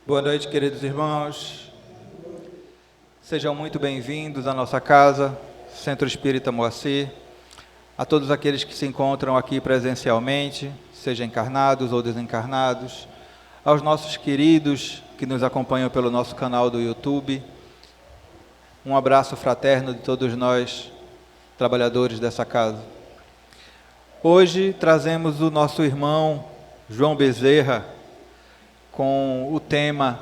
Boa noite, queridos irmãos. Sejam muito bem-vindos à nossa casa, Centro Espírita Moacir. A todos aqueles que se encontram aqui presencialmente, sejam encarnados ou desencarnados. Aos nossos queridos que nos acompanham pelo nosso canal do YouTube. Um abraço fraterno de todos nós, trabalhadores dessa casa. Hoje trazemos o nosso irmão João Bezerra, com o tema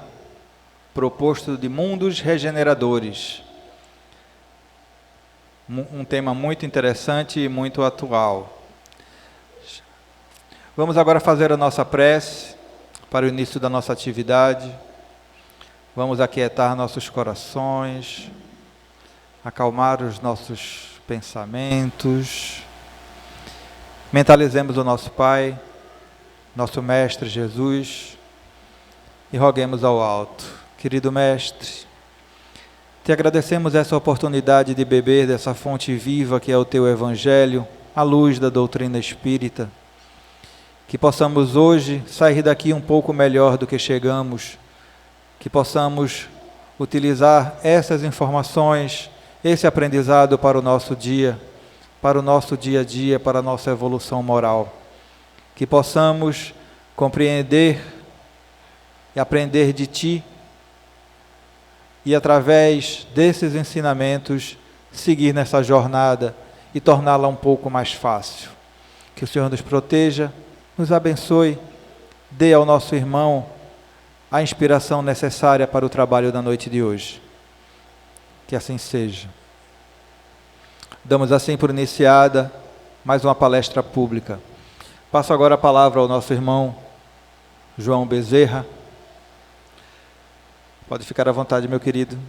proposto de mundos regeneradores. Um tema muito interessante e muito atual. Vamos agora fazer a nossa prece para o início da nossa atividade. Vamos aquietar nossos corações, acalmar os nossos pensamentos. Mentalizemos o nosso Pai, nosso Mestre Jesus, e roguemos ao alto. Querido Mestre, te agradecemos essa oportunidade de beber dessa fonte viva que é o Teu Evangelho, à luz da doutrina espírita. Que possamos hoje sair daqui um pouco melhor do que chegamos, que possamos utilizar essas informações, esse aprendizado para o nosso dia a dia, para a nossa evolução moral. Que possamos compreender e aprender de Ti, e através desses ensinamentos, seguir nessa jornada e torná-la um pouco mais fácil. Que o Senhor nos proteja, nos abençoe, dê ao nosso irmão a inspiração necessária para o trabalho da noite de hoje. Que assim seja. Damos assim por iniciada mais uma palestra pública. Passo agora a palavra ao nosso irmão João Bezerra. Pode ficar à vontade, meu querido.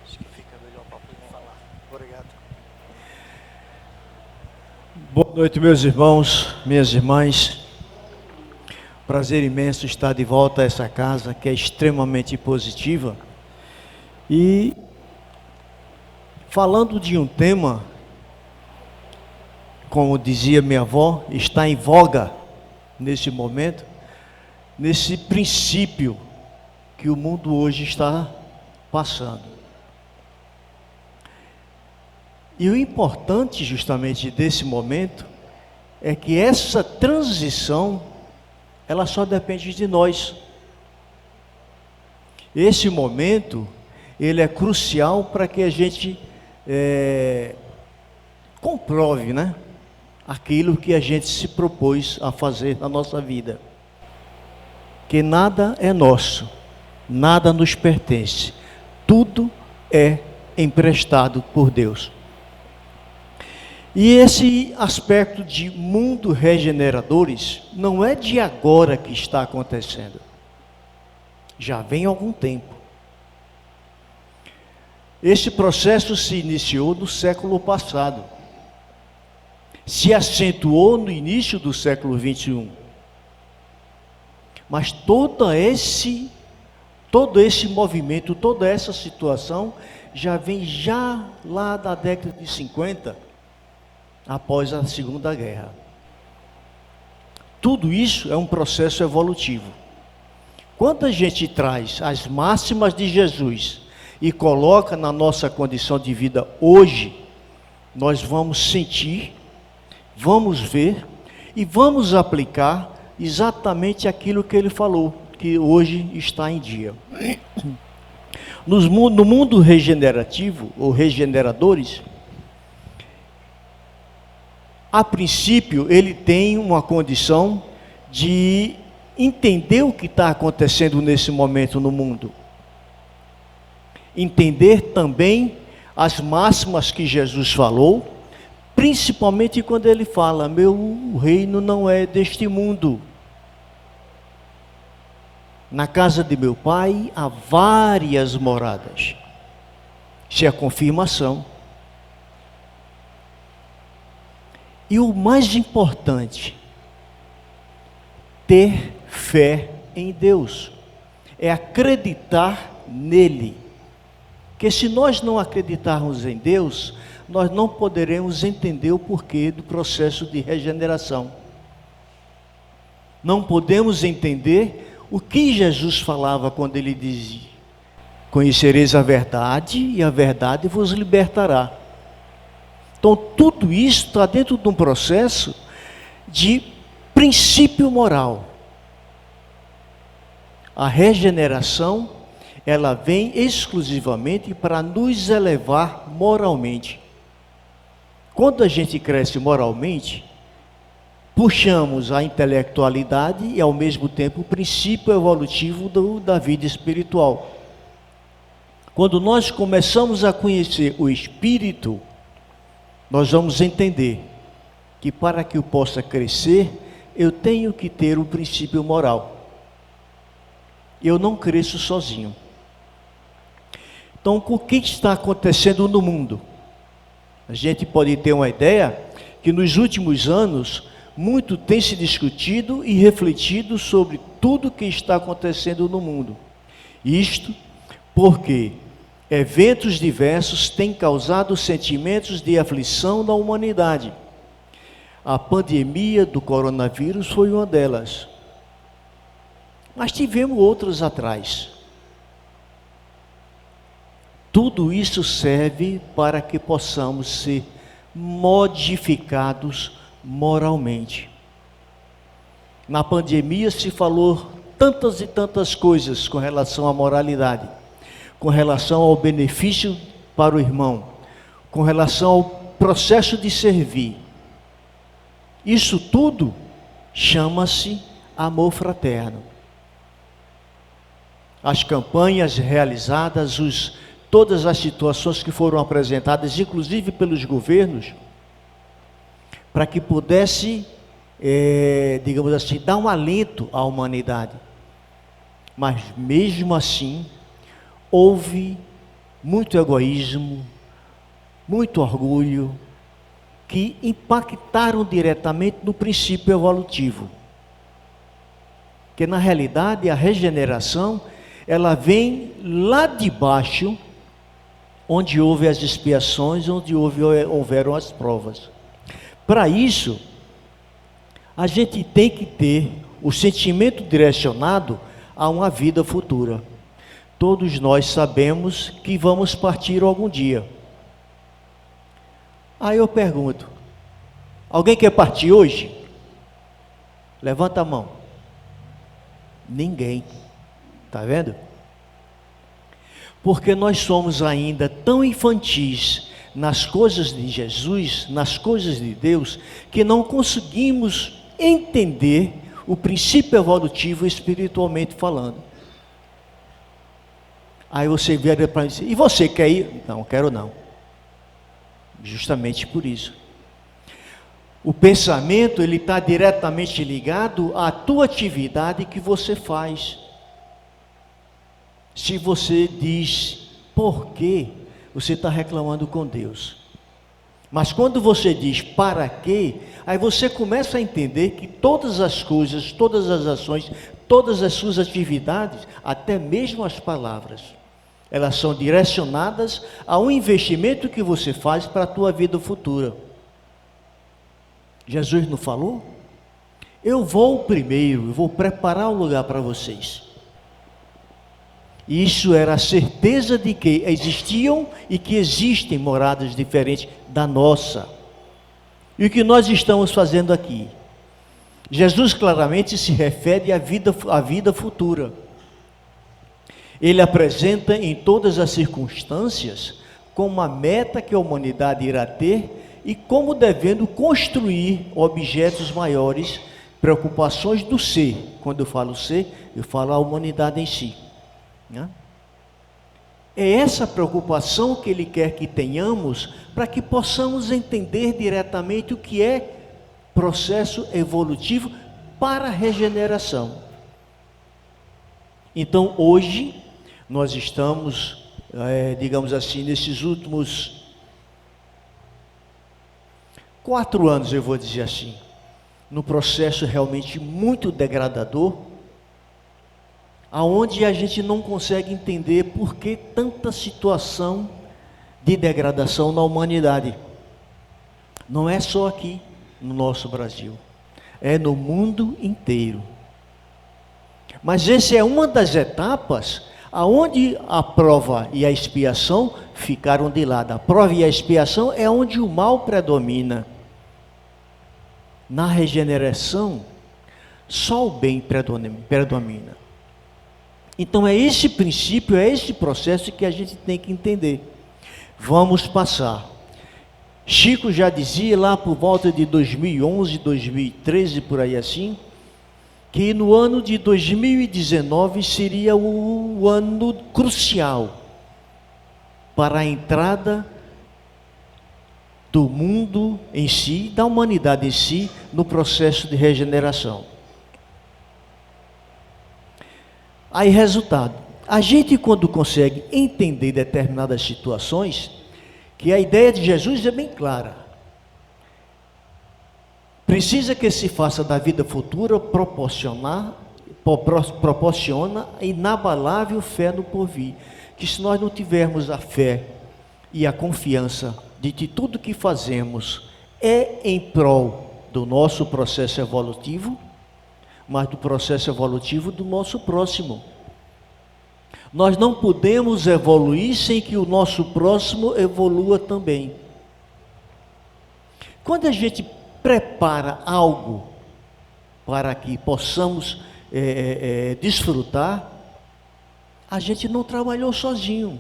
Acho que fica melhor para poder falar. Obrigado. Boa noite, meus irmãos, minhas irmãs. Prazer imenso estar de volta a essa casa que é extremamente positiva. E falando de um tema, como dizia minha avó, está em voga nesse momento, nesse princípio que o mundo hoje está passando. E o importante justamente desse momento é que essa transição ela só depende de nós. Esse momento, ele é crucial para que a gente comprove, né? Aquilo que a gente se propôs a fazer na nossa vida. Que nada é nosso, nada nos pertence, tudo é emprestado por Deus. E esse aspecto de mundo regeneradores não é de agora que está acontecendo. Já vem há algum tempo. Esse processo se iniciou no século passado. Se acentuou no início do século 21. Mas todo esse movimento, toda essa situação já vem lá da década de 50. Após a Segunda Guerra. Tudo isso é um processo evolutivo. Quando a gente traz as máximas de Jesus e coloca na nossa condição de vida hoje, nós vamos sentir, vamos ver e vamos aplicar exatamente aquilo que ele falou, que hoje está em dia. No mundo regenerativo, ou regeneradores, a princípio, ele tem uma condição de entender o que está acontecendo nesse momento no mundo. Entender também as máximas que Jesus falou, principalmente quando ele fala, meu reino não é deste mundo. Na casa de meu pai há várias moradas. Isso é a confirmação. E o mais importante, ter fé em Deus. é acreditar nele. Porque se nós não acreditarmos em Deus, nós não poderemos entender o porquê do processo de regeneração. Não podemos entender o que Jesus falava quando ele dizia: conhecereis a verdade e a verdade vos libertará. Então tudo isso está dentro de um processo de princípio moral. A regeneração, ela vem exclusivamente para nos elevar moralmente. Quando a gente cresce moralmente, puxamos a intelectualidade e ao mesmo tempo o princípio evolutivo da vida espiritual. Quando nós começamos a conhecer o Espírito, nós vamos entender que para que eu possa crescer, eu tenho que ter o princípio moral. Eu não cresço sozinho. Então, o que está acontecendo no mundo? A gente pode ter uma ideia que nos últimos anos, muito tem se discutido e refletido sobre tudo que está acontecendo no mundo. Isto porque eventos diversos têm causado sentimentos de aflição na humanidade. A pandemia do coronavírus foi uma delas. Mas tivemos outras atrás. Tudo isso serve para que possamos ser modificados moralmente. Na pandemia se falou tantas e tantas coisas com relação à moralidade, com relação ao benefício para o irmão, com relação ao processo de servir. Isso tudo chama-se amor fraterno. As campanhas realizadas, todas as situações que foram apresentadas, inclusive pelos governos, para que pudesse, digamos assim, dar um alento à humanidade. Mas mesmo assim, houve muito egoísmo, muito orgulho, que impactaram diretamente no princípio evolutivo. Porque na realidade a regeneração, ela vem lá de baixo, onde houve as expiações, onde houveram as provas. Para isso, a gente tem que ter o sentimento direcionado a uma vida futura. Todos nós sabemos que vamos partir algum dia. Aí eu pergunto, alguém quer partir hoje? Levanta a mão. Ninguém. Está vendo? Porque nós somos ainda tão infantis nas coisas de Jesus, nas coisas de Deus, que não conseguimos entender o princípio evolutivo espiritualmente falando. Aí você vira para mim e diz: e você quer ir? Não, quero não. Justamente por isso. O pensamento, ele está diretamente ligado à tua atividade que você faz. Se você diz por quê, você está reclamando com Deus. Mas quando você diz para quê, aí você começa a entender que todas as coisas, todas as ações, todas as suas atividades, até mesmo as palavras, elas são direcionadas a um investimento que você faz para a tua vida futura. Jesus não falou? Eu vou primeiro, eu vou preparar um lugar para vocês. Isso era a certeza de que existiam e que existem moradas diferentes da nossa. E o que nós estamos fazendo aqui? Jesus claramente se refere à vida futura. Ele apresenta em todas as circunstâncias como a meta que a humanidade irá ter e como devendo construir objetos maiores, preocupações do ser. Quando eu falo ser, eu falo a humanidade em si. É essa preocupação que ele quer que tenhamos para que possamos entender diretamente o que é processo evolutivo para a regeneração. Então hoje nós estamos, digamos assim, nesses últimos 4 anos, eu vou dizer assim, num processo realmente muito degradador, aonde a gente não consegue entender por que tanta situação de degradação na humanidade. Não é só aqui no nosso Brasil, é no mundo inteiro. Mas essa é uma das etapas aonde a prova e a expiação ficaram de lado. A prova e a expiação é onde o mal predomina. Na regeneração, só o bem predomina. Então é esse princípio, é esse processo que a gente tem que entender. Vamos passar. Chico já dizia lá por volta de 2011, 2013, por aí assim, que no ano de 2019 seria o ano crucial para a entrada do mundo em si, da humanidade em si, no processo de regeneração. Aí, resultado, a gente quando consegue entender determinadas situações, que a ideia de Jesus é bem clara. Precisa que se faça da vida futura proporciona inabalável fé no porvir. Que se nós não tivermos a fé e a confiança de que tudo que fazemos é em prol do nosso processo evolutivo, mas do processo evolutivo do nosso próximo. Nós não podemos evoluir sem que o nosso próximo evolua também. Quando a gente prepara algo para que possamos desfrutar, a gente não trabalhou sozinho.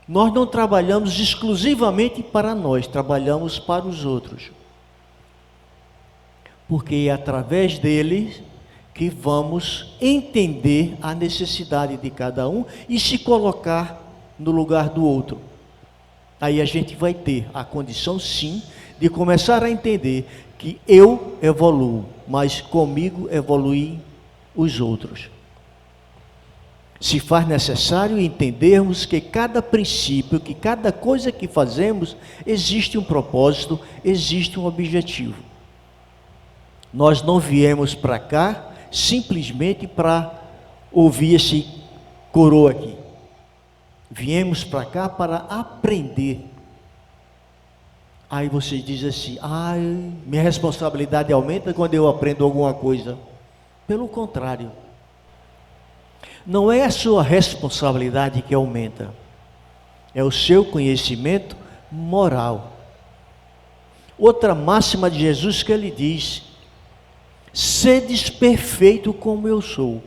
Nós não trabalhamos exclusivamente para nós, trabalhamos para os outros. Porque é através deles que vamos entender a necessidade de cada um e se colocar no lugar do outro. Aí a gente vai ter a condição, sim, de começar a entender que eu evoluo, mas comigo evoluem os outros. Se faz necessário entendermos que cada princípio, que cada coisa que fazemos, existe um propósito, existe um objetivo. Nós não viemos para cá simplesmente para ouvir esse coroa aqui. Viemos para cá para aprender. Aí você diz assim: minha responsabilidade aumenta quando eu aprendo alguma coisa. Pelo contrário, não é a sua responsabilidade que aumenta, é o seu conhecimento moral. Outra máxima de Jesus que ele diz: sedes perfeito como eu sou.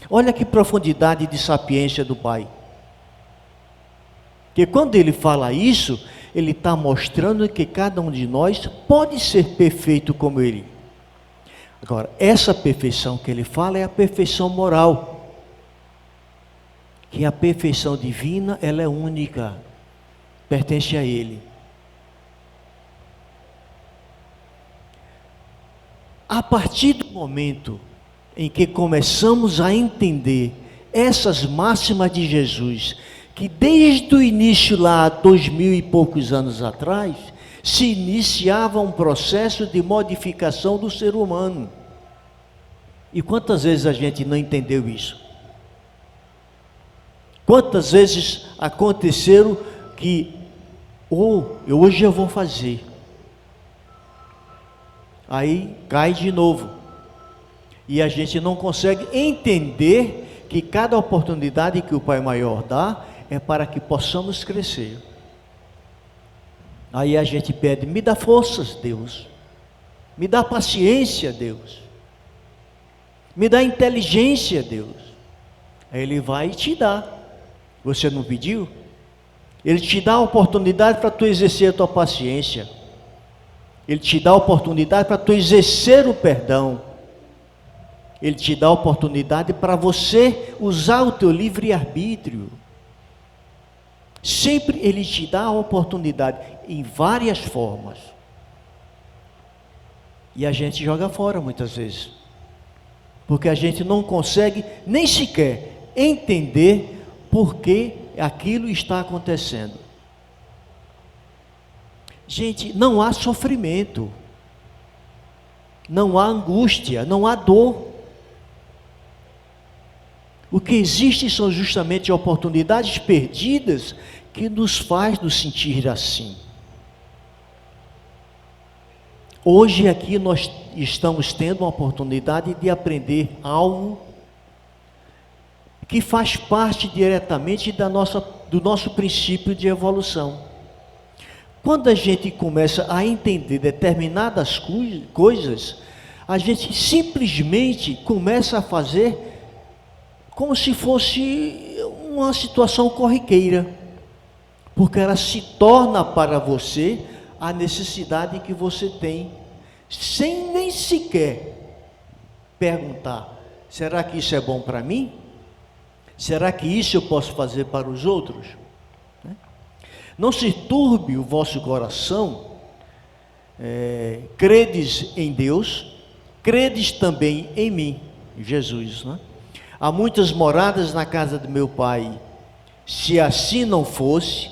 Olha que profundidade de sapiência do Pai. Que quando ele fala isso, ele está mostrando que cada um de nós pode ser perfeito como ele. Agora, essa perfeição que ele fala é a perfeição moral. Que a perfeição divina, ela é única, pertence a ele. A partir do momento em que começamos a entender essas máximas de Jesus, que desde o início lá, 2000 e poucos anos atrás, se iniciava um processo de modificação do ser humano. E quantas vezes a gente não entendeu isso? Quantas vezes aconteceram que, hoje eu vou fazer. Aí cai de novo. E a gente não consegue entender que cada oportunidade que o Pai Maior dá é para que possamos crescer. Aí a gente pede: me dá forças, Deus. Me dá paciência, Deus. Me dá inteligência, Deus. Aí Ele vai e te dá. Você não pediu? Ele te dá a oportunidade para tu exercer a tua paciência. Ele te dá a oportunidade para tu exercer o perdão. Ele te dá a oportunidade para você usar o teu livre-arbítrio. Sempre Ele te dá a oportunidade, em várias formas. E a gente joga fora muitas vezes. Porque a gente não consegue nem sequer entender por que aquilo está acontecendo. Gente, não há sofrimento, não há angústia, não há dor. O que existe são justamente oportunidades perdidas que nos faz nos sentir assim. Hoje aqui nós estamos tendo uma oportunidade de aprender algo que faz parte diretamente do nosso princípio de evolução. Quando a gente começa a entender determinadas coisas, a gente simplesmente começa a fazer como se fosse uma situação corriqueira, porque ela se torna para você a necessidade que você tem, sem nem sequer perguntar: será que isso é bom para mim? Será que isso eu posso fazer para os outros? Não se turbe o vosso coração, credes em Deus, credes também em mim, Jesus, né? Há muitas moradas na casa do meu Pai. Se assim não fosse,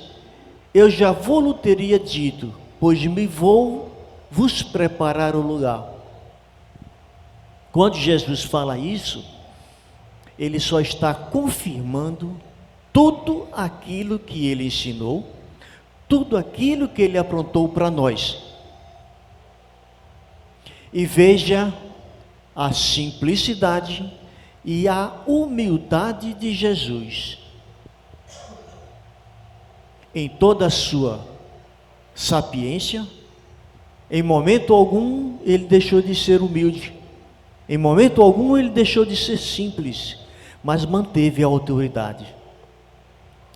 eu já vou-lo teria dito, pois me vou vos preparar o lugar. Quando Jesus fala isso, ele só está confirmando tudo aquilo que ele ensinou, tudo aquilo que ele aprontou para nós. E veja a simplicidade e a humildade de Jesus. Em toda a sua sapiência, em momento algum ele deixou de ser humilde, em momento algum ele deixou de ser simples, mas manteve a autoridade,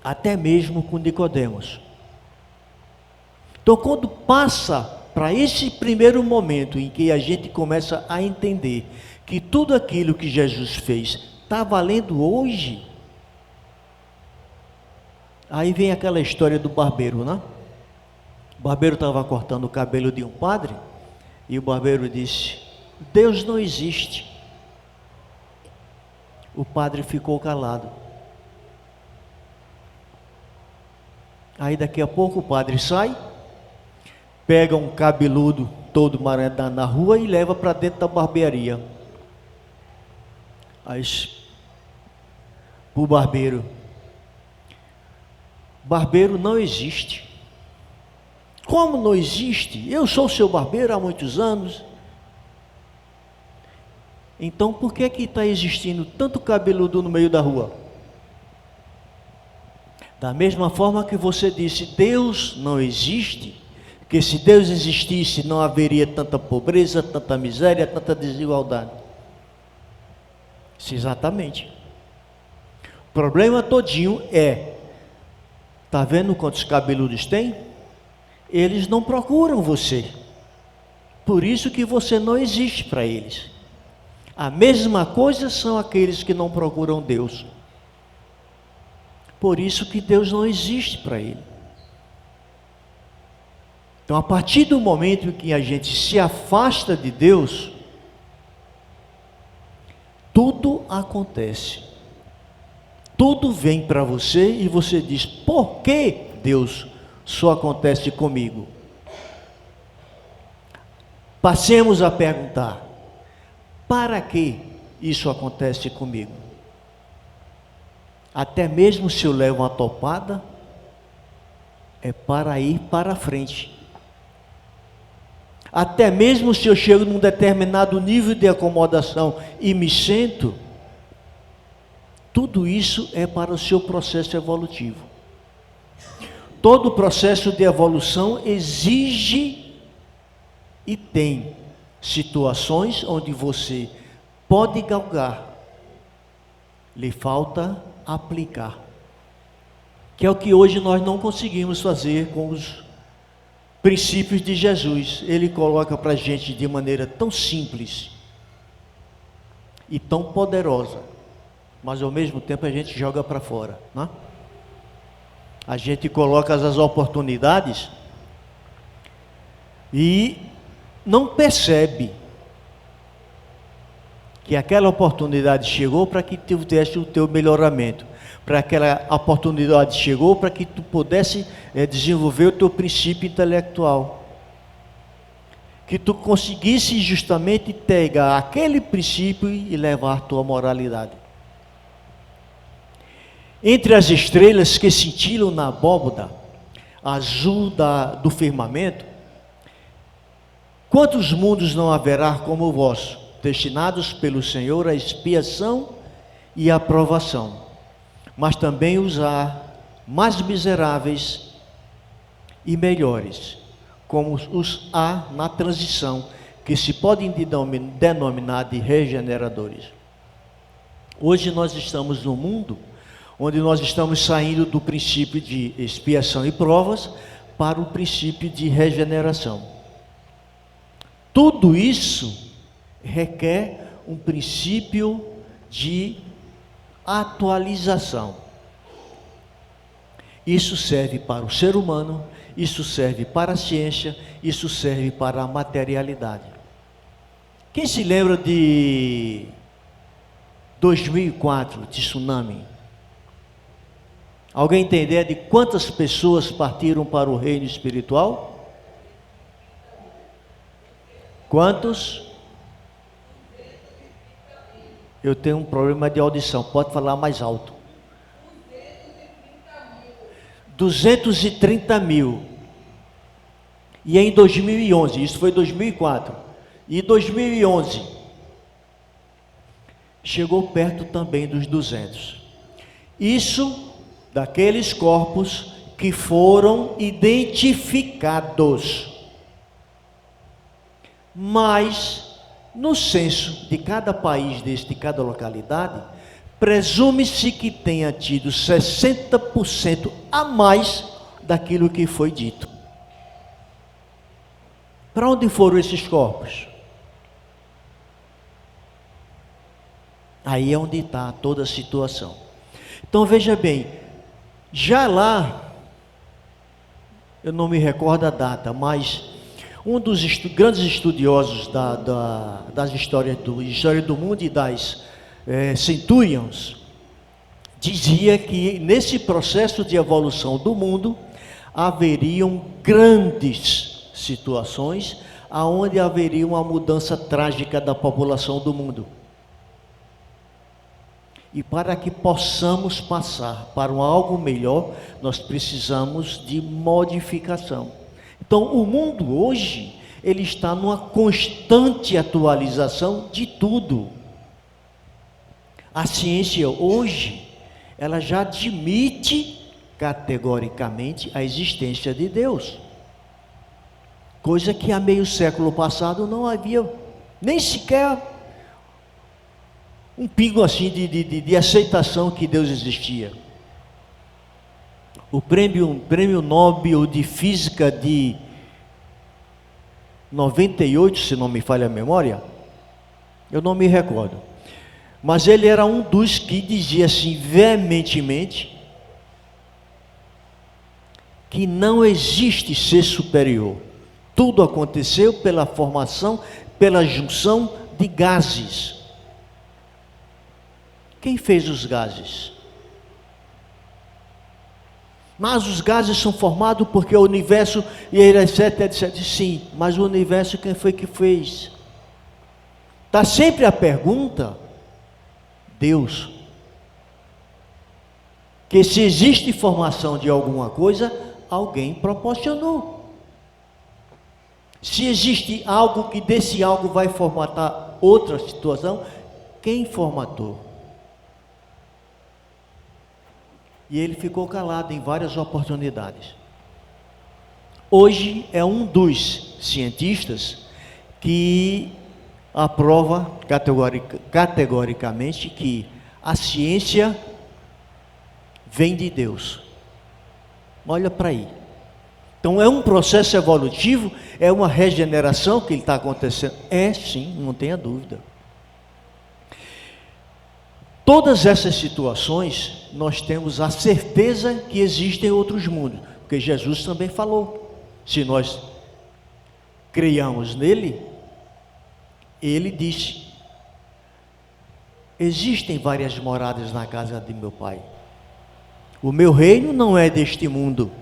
até mesmo com Nicodemos. Então, quando passa para esse primeiro momento em que a gente começa a entender que tudo aquilo que Jesus fez está valendo hoje, aí vem aquela história do barbeiro, né? O barbeiro estava cortando o cabelo de um padre e o barbeiro disse: Deus não existe. O padre ficou calado. Aí daqui a pouco o padre sai, pega um cabeludo todo marandado na rua e leva para dentro da barbearia. Aí para o barbeiro: barbeiro não existe. Como não existe? Eu sou seu barbeiro há muitos anos. Então por que está existindo tanto cabeludo no meio da rua? Da mesma forma que você disse, Deus não existe, que se Deus existisse não haveria tanta pobreza, tanta miséria, tanta desigualdade. Isso, exatamente. O problema todinho está vendo quantos cabeludos tem? Eles não procuram você, por isso que você não existe para eles. A mesma coisa são aqueles que não procuram Deus, por isso que Deus não existe para ele. Então, a partir do momento em que a gente se afasta de Deus, tudo acontece, tudo vem para você e você diz: por que Deus só acontece comigo? Passemos a perguntar: para que isso acontece comigo? Até mesmo se eu levo uma topada, é para ir para frente. Até mesmo se eu chego num determinado nível de acomodação e me sento, tudo isso é para o seu processo evolutivo. Todo processo de evolução exige e tem situações onde você pode galgar, lhe falta aplicar, que é o que hoje nós não conseguimos fazer com os princípios de Jesus. Ele coloca para a gente de maneira tão simples e tão poderosa, mas ao mesmo tempo a gente joga para fora, né? A gente coloca as oportunidades e não percebe que aquela oportunidade chegou para que tu tivesse o teu melhoramento, para aquela oportunidade chegou para que tu pudesse desenvolver o teu princípio intelectual, que tu conseguisse justamente pegar aquele princípio e levar a tua moralidade. Entre as estrelas que cintilam na abóbada azul do firmamento, quantos mundos não haverá como o vosso, destinados pelo Senhor à expiação e à provação, mas também os há mais miseráveis e melhores, como os há na transição, que se podem denominar de regeneradores. Hoje nós estamos num mundo onde nós estamos saindo do princípio de expiação e provas para o princípio de regeneração. Tudo isso requer um princípio de atualização. Isso serve para o ser humano, isso serve para a ciência, isso serve para a materialidade. Quem se lembra de 2004, de tsunami? Alguém tem ideia de quantas pessoas partiram para o reino espiritual? Quantos? Eu tenho um problema de audição, pode falar mais alto. 230 mil. E em 2011, isso foi 2004. E 2011, chegou perto também dos 200. Isso daqueles corpos que foram identificados. Mas, no censo de cada país de cada localidade, presume-se que tenha tido 60% a mais daquilo que foi dito. Para onde foram esses corpos? Aí é onde está toda a situação. Então veja bem, já lá, eu não me recordo a data, mas um dos grandes estudiosos das história do mundo e das Centurions, dizia que nesse processo de evolução do mundo, haveriam grandes situações, aonde haveria uma mudança trágica da população do mundo. E para que possamos passar para algo melhor, nós precisamos de modificação. Então, o mundo hoje, ele está numa constante atualização de tudo. A ciência hoje, ela já admite categoricamente a existência de Deus. Coisa que há meio século passado não havia nem sequer um pingo assim de aceitação que Deus existia. O prêmio Nobel de Física de 98, se não me falha a memória, eu não me recordo, mas ele era um dos que dizia assim veementemente que não existe ser superior. Tudo aconteceu pela formação, pela junção de gases. Quem fez os gases? Mas os gases são formados porque o universo, e etc, etc. Sim, mas o universo quem foi que fez? Está sempre a pergunta, Deus. Que se existe formação de alguma coisa, alguém proporcionou. Se existe algo que desse algo vai formatar outra situação, quem formatou? E ele ficou calado em várias oportunidades. Hoje é um dos cientistas que aprova categoricamente que a ciência vem de Deus. Olha para aí. Então é um processo evolutivo, é uma regeneração que está acontecendo. É sim, não tenha dúvida. Todas essas situações, nós temos a certeza que existem outros mundos, porque Jesus também falou. Se nós creiamos nele, ele disse: existem várias moradas na casa de meu Pai. O meu reino não é deste mundo.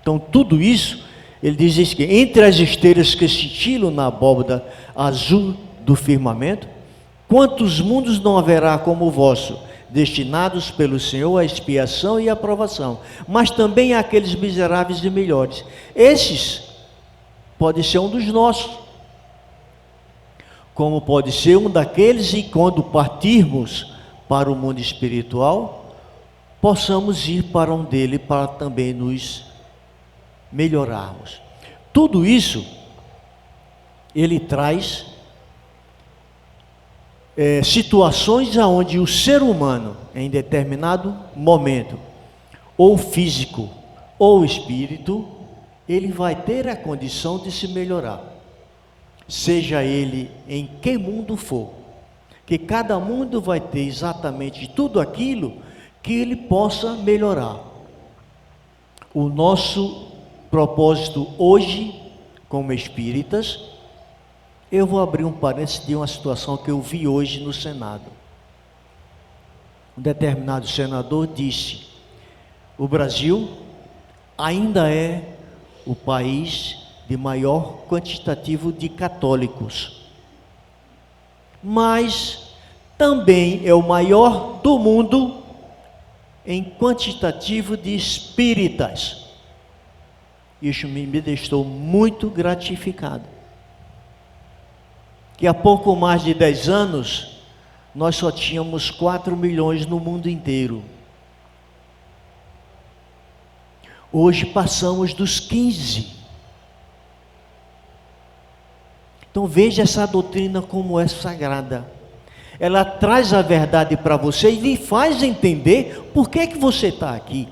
Então tudo isso, ele diz que entre as estrelas que cintilam na abóbada azul do firmamento, quantos mundos não haverá como o vosso, destinados pelo Senhor à expiação e à aprovação, mas também àqueles miseráveis e melhores. Esses pode ser um dos nossos, como pode ser um daqueles, e quando partirmos para o mundo espiritual, possamos ir para um dele para também nos melhorarmos. Tudo isso ele traz situações onde o ser humano, em determinado momento, ou físico ou espírito, ele vai ter a condição de se melhorar, seja ele em que mundo for, que cada mundo vai ter exatamente tudo aquilo que ele possa melhorar. O nosso propósito hoje, como espíritas, eu vou abrir um parênteses de uma situação que eu vi hoje no Senado. Um determinado senador disse: o Brasil ainda é o país de maior quantitativo de católicos, mas também é o maior do mundo em quantitativo de espíritas. Isso me deixou muito gratificado. Que há pouco mais de 10 anos, nós só tínhamos 4 milhões no mundo inteiro. Hoje passamos dos 15. Então veja essa doutrina como é sagrada. Ela traz a verdade para você e lhe faz entender por que você está aqui.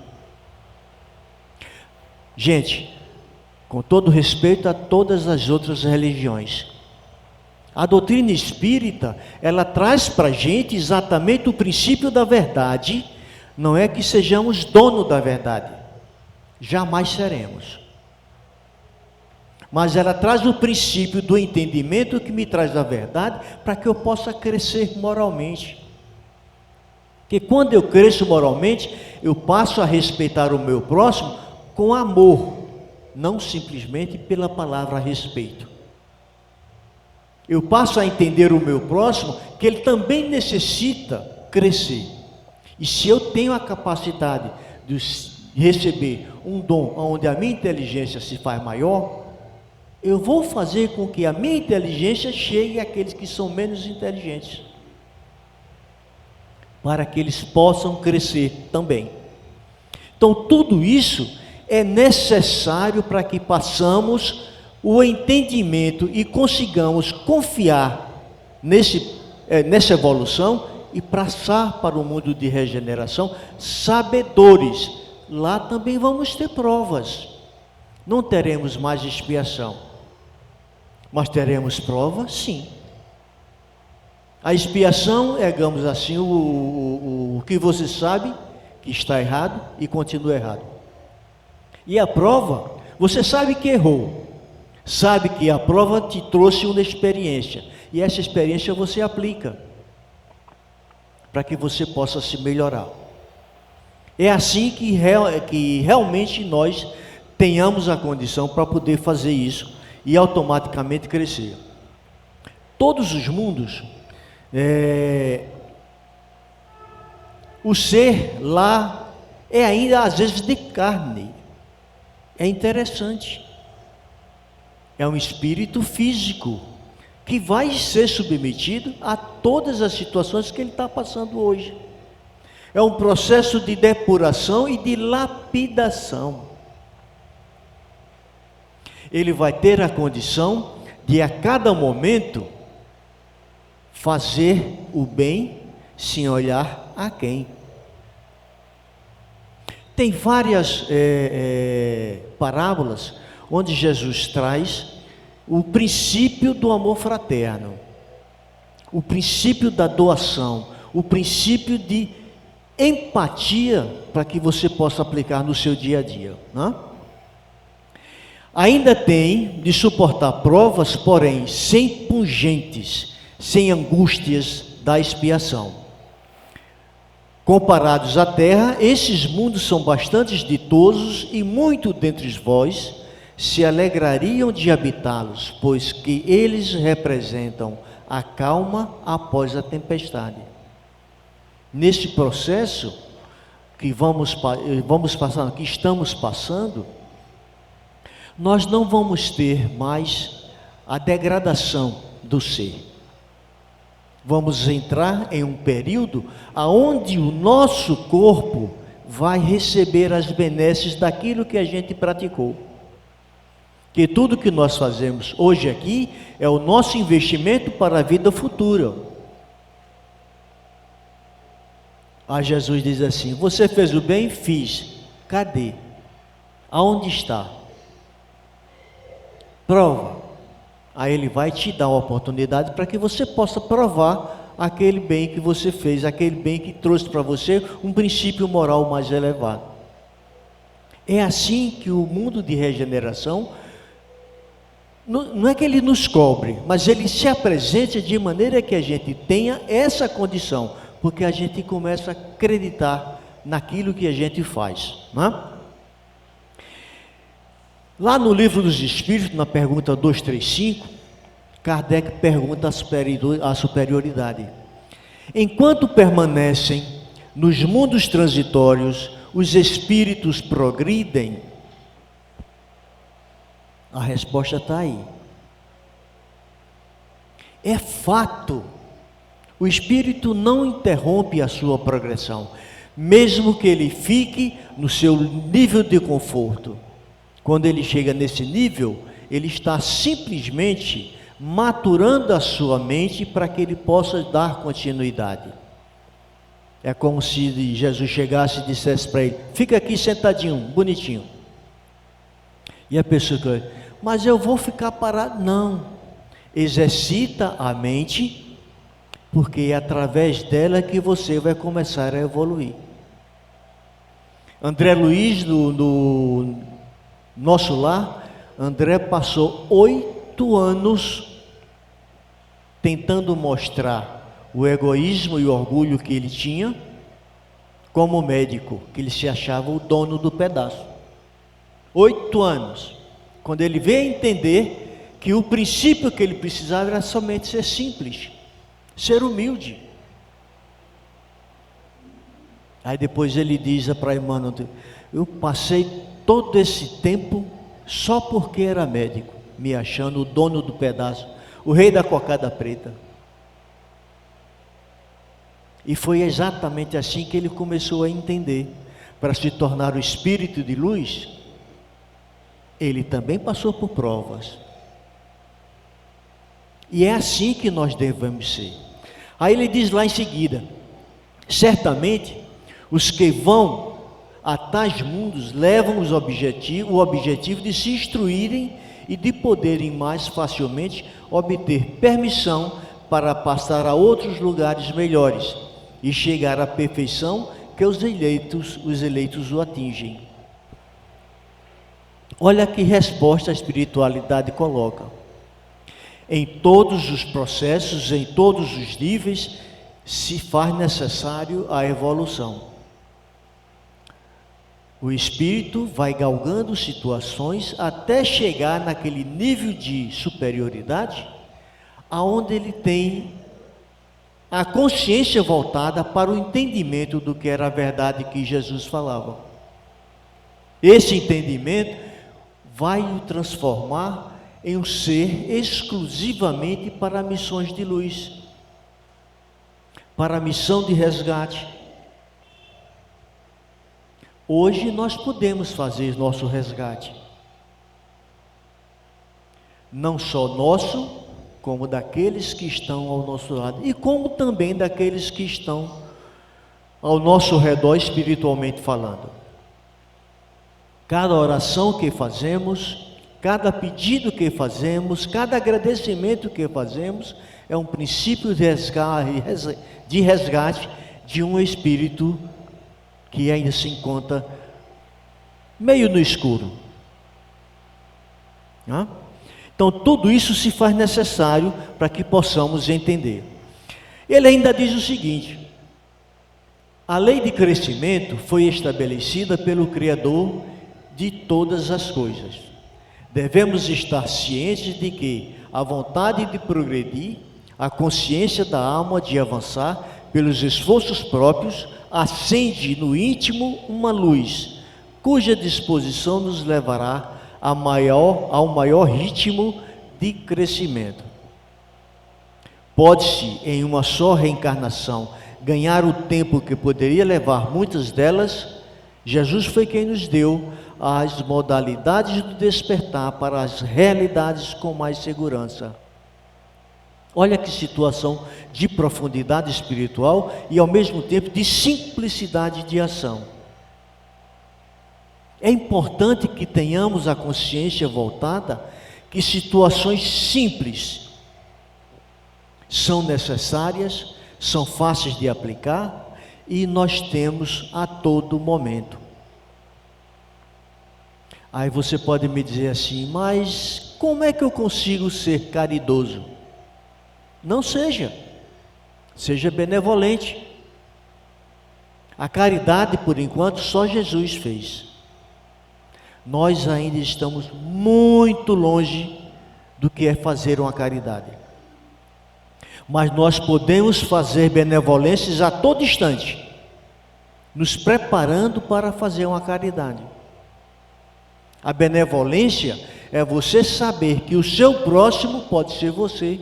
Gente, com todo respeito a todas as outras religiões, a doutrina espírita, ela traz para a gente exatamente o princípio da verdade. Não é que sejamos dono da verdade, jamais seremos, mas ela traz o princípio do entendimento que me traz a verdade, para que eu possa crescer moralmente. Porque quando eu cresço moralmente, eu passo a respeitar o meu próximo com amor, não simplesmente pela palavra respeito. Eu passo a entender o meu próximo, que ele também necessita crescer. E se eu tenho a capacidade de receber um dom onde a minha inteligência se faz maior, eu vou fazer com que a minha inteligência chegue àqueles que são menos inteligentes, para que eles possam crescer também. Então tudo isso é necessário para que passamos o entendimento e consigamos confiar nessa evolução e passar para o mundo de regeneração sabedores. Lá também vamos ter provas, não teremos mais expiação, mas teremos prova, sim. A expiação é, digamos assim, o que você sabe que está errado e continua errado. E a prova, você sabe que errou, sabe que a prova te trouxe uma experiência, e essa experiência você aplica para que você possa se melhorar. É assim que realmente nós tenhamos a condição para poder fazer isso e automaticamente crescer. Todos os mundos, o ser lá é ainda às vezes de carne. É interessante. É um espírito físico que vai ser submetido a todas as situações que ele está passando hoje. É um processo de depuração e de lapidação. Ele vai ter a condição de a cada momento fazer o bem sem olhar a quem. Tem várias parábolas onde Jesus traz o princípio do amor fraterno, o princípio da doação, o princípio de empatia, para que você possa aplicar no seu dia a dia, né? Ainda tem de suportar provas, porém sem pungentes, sem angústias da expiação. Comparados à terra, esses mundos são bastante ditosos, e muito dentre vós se alegrariam de habitá-los, pois que eles representam a calma após a tempestade. nesse processo que que estamos passando, nós não vamos ter mais a degradação do ser. Vamos entrar em um período aonde o nosso corpo vai receber as benesses daquilo que a gente praticou. Que tudo que nós fazemos hoje aqui é o nosso investimento para a vida futura. Aí Jesus diz assim: você fez o bem? Fiz. Cadê? Aonde está? Prova. Aí ele vai te dar uma oportunidade para que você possa provar aquele bem que você fez, aquele bem que trouxe para você um princípio moral mais elevado. É assim que o mundo de regeneração, não é que ele nos cobre, mas ele se apresenta de maneira que a gente tenha essa condição, porque a gente começa a acreditar naquilo que a gente faz, não é? Lá no Livro dos Espíritos, na pergunta 235, Kardec pergunta a superioridade. Enquanto permanecem nos mundos transitórios, os espíritos progridem? A resposta está aí. É fato. O espírito não interrompe a sua progressão, mesmo que ele fique no seu nível de conforto. Quando ele chega nesse nível, ele está simplesmente maturando a sua mente para que ele possa dar continuidade. É como se Jesus chegasse e dissesse para ele: fica aqui sentadinho, bonitinho. E a pessoa: mas eu vou ficar parado. Não, exercita a mente, porque é através dela que você vai começar a evoluir. André Luiz, no nosso lar, André passou 8 anos tentando mostrar o egoísmo e o orgulho que ele tinha como médico, que ele se achava o dono do pedaço. 8 anos, quando ele veio a entender que o princípio que ele precisava era somente ser simples, ser humilde. Aí depois ele diz para Emmanuel: eu passei todo esse tempo só porque era médico, me achando o dono do pedaço, o rei da cocada preta. E foi exatamente assim que ele começou a entender. Para se tornar o espírito de luz, ele também passou por provas. E é assim que nós devemos ser. Aí ele diz lá em seguida: certamente os que vão a tais mundos levam o objetivo de se instruírem e de poderem mais facilmente obter permissão para passar a outros lugares melhores e chegar à perfeição que os eleitos o atingem. Olha que resposta a espiritualidade coloca. Em todos os processos, em todos os níveis, se faz necessário a evolução. O espírito vai galgando situações até chegar naquele nível de superioridade, aonde ele tem a consciência voltada para o entendimento do que era a verdade que Jesus falava. Esse entendimento vai o transformar em um ser exclusivamente para missões de luz, para a missão de resgate. Hoje nós podemos fazer nosso resgate, não só nosso, como daqueles que estão ao nosso lado, e como também daqueles que estão ao nosso redor espiritualmente falando. Cada oração que fazemos, cada pedido que fazemos, cada agradecimento que fazemos, é um princípio de resgate de um espírito que ainda se encontra meio no escuro. Então tudo isso se faz necessário para que possamos entender. Ele ainda diz o seguinte: a lei de crescimento foi estabelecida pelo Criador de todas as coisas. Devemos estar cientes de que a vontade de progredir, a consciência da alma de avançar, pelos esforços próprios, acende no íntimo uma luz, cuja disposição nos levará ao maior ritmo de crescimento. Pode-se, em uma só reencarnação, ganhar o tempo que poderia levar muitas delas. Jesus foi quem nos deu as modalidades do despertar para as realidades com mais segurança. Olha que situação de profundidade espiritual e ao mesmo tempo de simplicidade de ação. É importante que tenhamos a consciência voltada que situações simples são necessárias, são fáceis de aplicar e nós temos a todo momento. Aí você pode me dizer assim, mas como é que eu consigo ser caridoso? Não seja benevolente. A caridade, por enquanto, só Jesus fez. Nós ainda estamos muito longe do que é fazer uma caridade. Mas nós podemos fazer benevolências a todo instante, nos preparando para fazer uma caridade. A benevolência é você saber que o seu próximo pode ser você.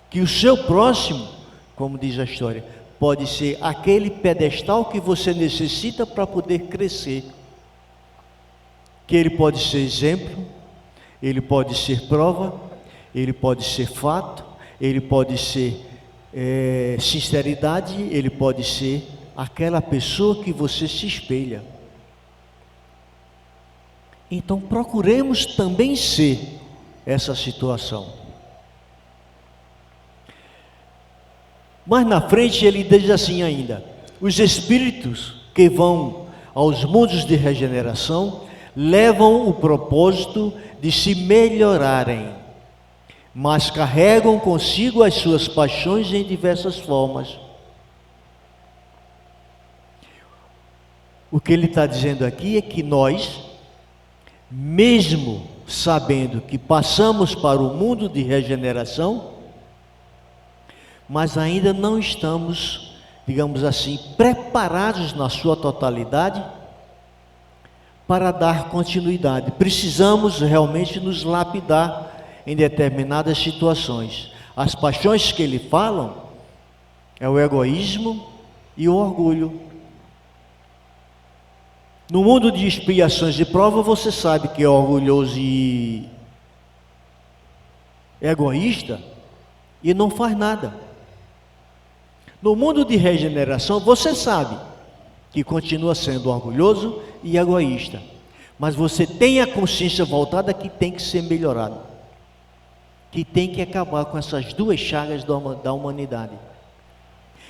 Que o seu próximo, como diz a história, pode ser aquele pedestal que você necessita para poder crescer. Que ele pode ser exemplo, ele pode ser prova, ele pode ser fato, ele pode ser sinceridade, ele pode ser aquela pessoa que você se espelha. Então procuremos também ser essa situação. Mas na frente ele diz assim ainda: os espíritos que vão aos mundos de regeneração levam o propósito de se melhorarem, mas carregam consigo as suas paixões em diversas formas. O que ele está dizendo aqui é que nós, mesmo sabendo que passamos para o mundo de regeneração, mas ainda não estamos, digamos assim, preparados na sua totalidade para dar continuidade. Precisamos realmente nos lapidar em determinadas situações. As paixões que ele fala é o egoísmo e o orgulho. No mundo de expiações de prova, você sabe que é orgulhoso e egoísta e não faz nada. No mundo de regeneração, você sabe que continua sendo orgulhoso e egoísta, mas você tem a consciência voltada que tem que ser melhorado, que tem que acabar com essas duas chagas da humanidade.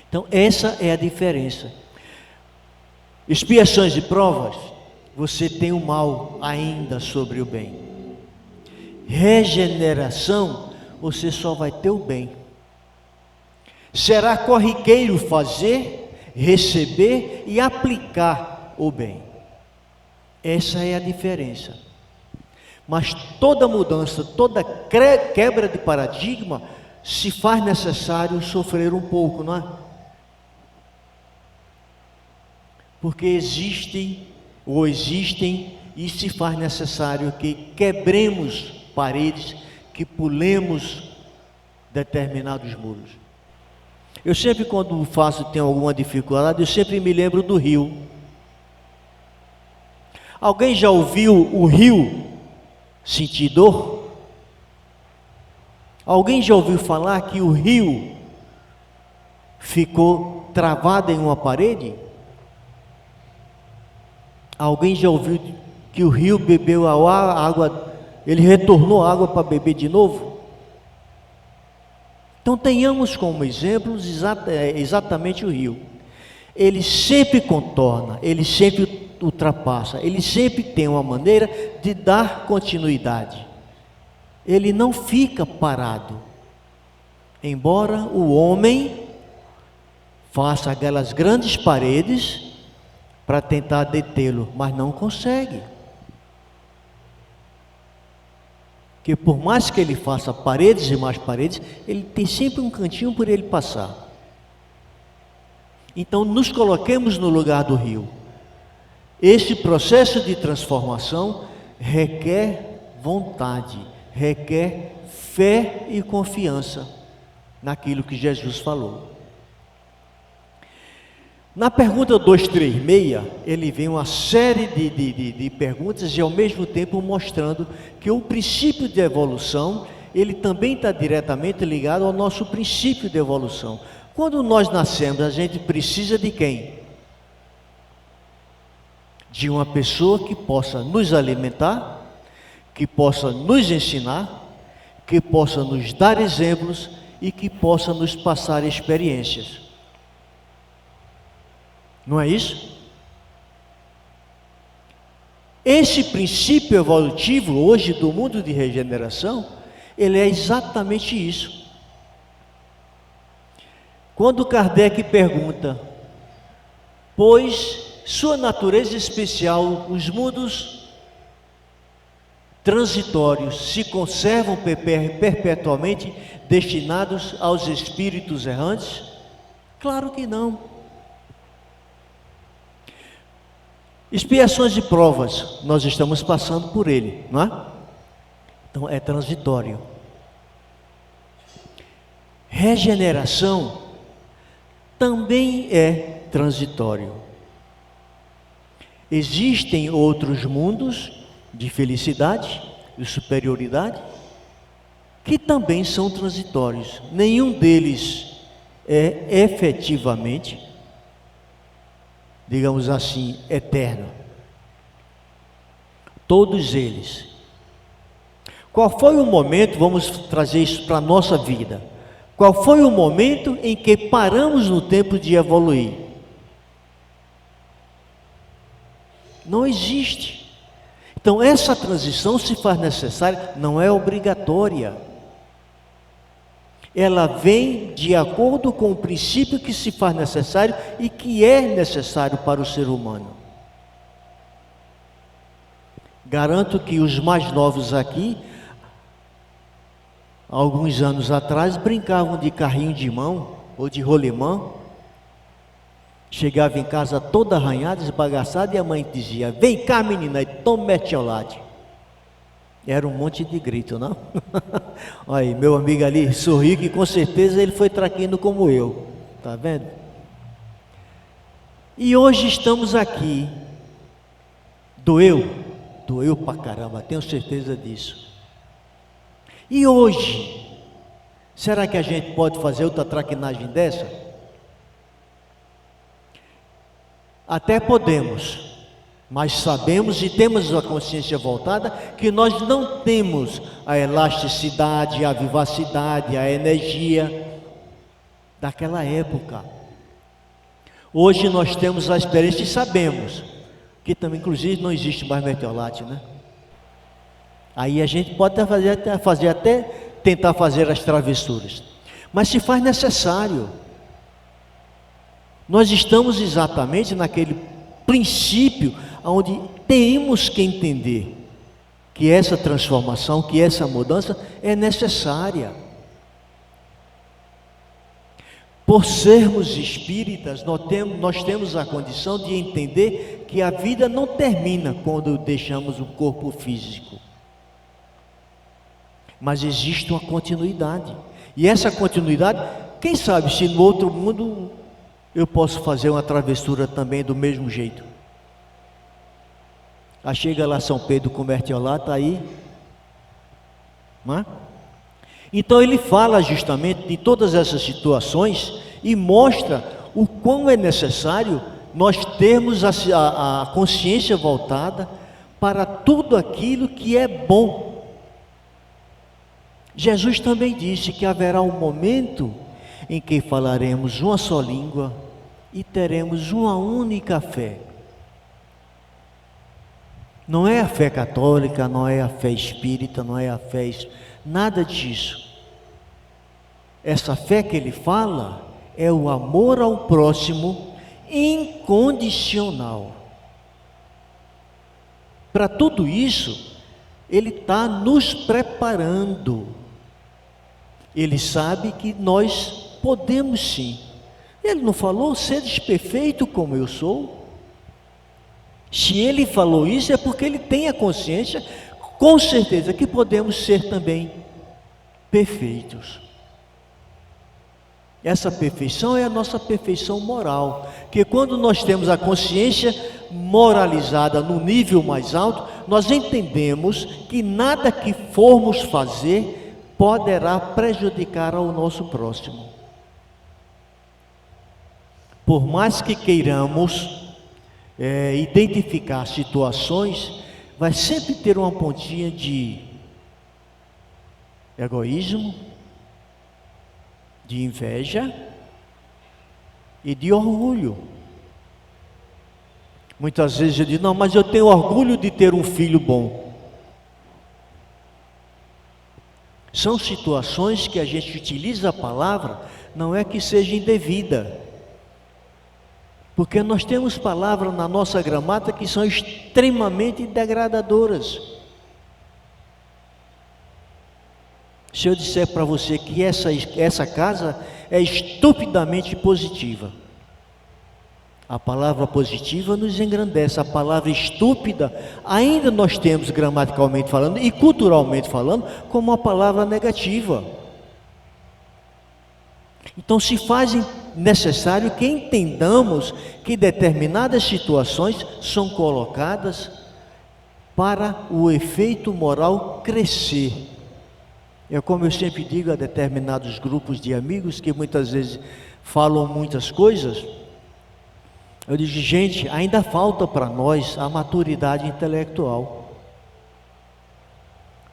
Então essa é a diferença. Expiações e provas, você tem o mal ainda sobre o bem. Regeneração, você só vai ter o bem. Será corriqueiro fazer, receber e aplicar o bem. Essa é a diferença. Mas toda mudança, toda quebra de paradigma, se faz necessário sofrer um pouco, não é? Porque existem e se faz necessário que quebremos paredes, que pulemos determinados muros. Eu sempre, quando tenho alguma dificuldade, eu sempre me lembro do rio. Alguém já ouviu o rio sentir dor? Alguém já ouviu falar que o rio ficou travado em uma parede? Alguém já ouviu que o rio bebeu a água, ele retornou a água para beber de novo? Então tenhamos como exemplos exatamente o rio. Ele sempre contorna, ele sempre ultrapassa, ele sempre tem uma maneira de dar continuidade. Ele não fica parado. Embora o homem faça aquelas grandes paredes para tentar detê-lo, mas não consegue. que por mais que ele faça paredes e mais paredes, ele tem sempre um cantinho por ele passar. Então nos coloquemos no lugar do rio. Esse processo de transformação requer vontade, requer fé e confiança naquilo que Jesus falou. Na pergunta 236, ele vem uma série de perguntas e ao mesmo tempo mostrando que o princípio de evolução, ele também está diretamente ligado ao nosso princípio de evolução. Quando nós nascemos, a gente precisa de quem? De uma pessoa que possa nos alimentar, que possa nos ensinar, que possa nos dar exemplos e que possa nos passar experiências. Não é isso? Esse princípio evolutivo hoje do mundo de regeneração, ele é exatamente isso. Quando Kardec pergunta, pois sua natureza especial, os mundos transitórios se conservam perpetuamente destinados aos espíritos errantes? Claro que não. Expiações e provas, nós estamos passando por ele, não é? Então é transitório. Regeneração também é transitório. Existem outros mundos de felicidade e superioridade que também são transitórios. Nenhum deles é efetivamente, digamos assim, eterno. Todos eles. Qual foi o momento, vamos trazer isso para a nossa vida, qual foi o momento em que paramos no tempo de evoluir? Não existe. Então essa transição se faz necessária, não é obrigatória. Ela vem de acordo com o princípio que se faz necessário e que é necessário para o ser humano. Garanto que os mais novos aqui, alguns anos atrás, brincavam de carrinho de mão ou de rolimã. Chegava em casa toda arranhada, esbagaçada, e a mãe dizia: vem cá, menina, e toma mertiolate. Era um monte de grito, não? Olha aí, meu amigo ali sorriu, que com certeza ele foi traquino como eu, tá vendo? E hoje estamos aqui. Doeu pra caramba, tenho certeza disso. E hoje, será que a gente pode fazer outra traquinagem dessa? Até podemos, mas sabemos e temos a consciência voltada que nós não temos a elasticidade, a vivacidade, a energia daquela época. Hoje nós temos a experiência e sabemos que também, inclusive, não existe mais mertiolate, né? Aí a gente pode até tentar fazer as travessuras, mas se faz necessário. Nós estamos exatamente naquele princípio onde temos que entender que essa transformação, que essa mudança é necessária. Por sermos espíritas, nós temos a condição de entender que a vida não termina quando deixamos o corpo físico, mas existe uma continuidade. E essa continuidade, quem sabe se no outro mundo eu posso fazer uma travessura também do mesmo jeito. Aí chega lá São Pedro com mertiolate, aí, não é? Então ele fala justamente de todas essas situações e mostra o quão é necessário nós termos a consciência voltada para tudo aquilo que é bom. Jesus também disse que haverá um momento em que falaremos uma só língua e teremos uma única fé. Não é a fé católica, não é a fé espírita, não é a fé... Nada disso. Essa fé que ele fala é o amor ao próximo incondicional. Para tudo isso, Ele está nos preparando. Ele sabe que nós podemos sim. Ele não falou, seres perfeito como eu sou? Se ele falou isso, é porque ele tem a consciência, com certeza, que podemos ser também perfeitos. Essa perfeição é a nossa perfeição moral, que quando nós temos a consciência moralizada no nível mais alto, nós entendemos que nada que formos fazer poderá prejudicar ao nosso próximo. Por mais que queiramos identificar situações, vai sempre ter uma pontinha de egoísmo, de inveja e de orgulho. Muitas vezes eu digo, não, mas eu tenho orgulho de ter um filho bom. São situações que a gente utiliza a palavra, não é que seja indevida, porque nós temos palavras na nossa gramática que são extremamente degradadoras. Se eu disser para você que essa casa é estupidamente positiva, a palavra positiva nos engrandece, a palavra estúpida ainda nós temos gramaticalmente falando e culturalmente falando como uma palavra negativa. Então se faz necessário que entendamos que determinadas situações são colocadas para o efeito moral crescer. É como eu sempre digo a determinados grupos de amigos que muitas vezes falam muitas coisas, eu digo, gente, ainda falta para nós a maturidade intelectual.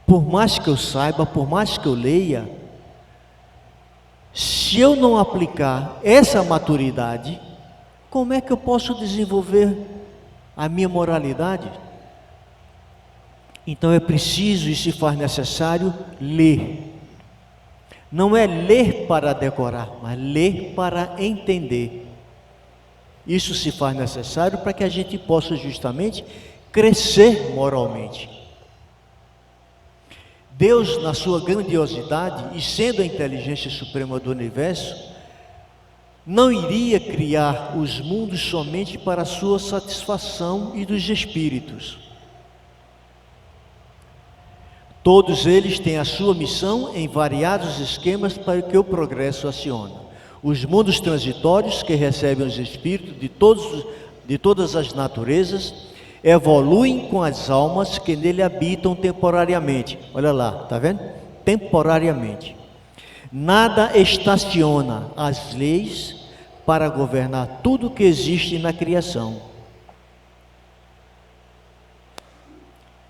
Por mais que eu saiba, por mais que eu leia, se eu não aplicar essa maturidade, como é que eu posso desenvolver a minha moralidade? Então é preciso e se faz necessário ler. Não é ler para decorar, mas ler para entender. Isso se faz necessário para que a gente possa justamente crescer moralmente. Deus, na sua grandiosidade e sendo a inteligência suprema do universo, não iria criar os mundos somente para a sua satisfação e dos espíritos. Todos eles têm a sua missão em variados esquemas para que o progresso acione. Os mundos transitórios que recebem os espíritos de todas as naturezas evoluem com as almas que nele habitam temporariamente. Olha lá, está vendo? Temporariamente. Nada estaciona as leis para governar tudo que existe na criação.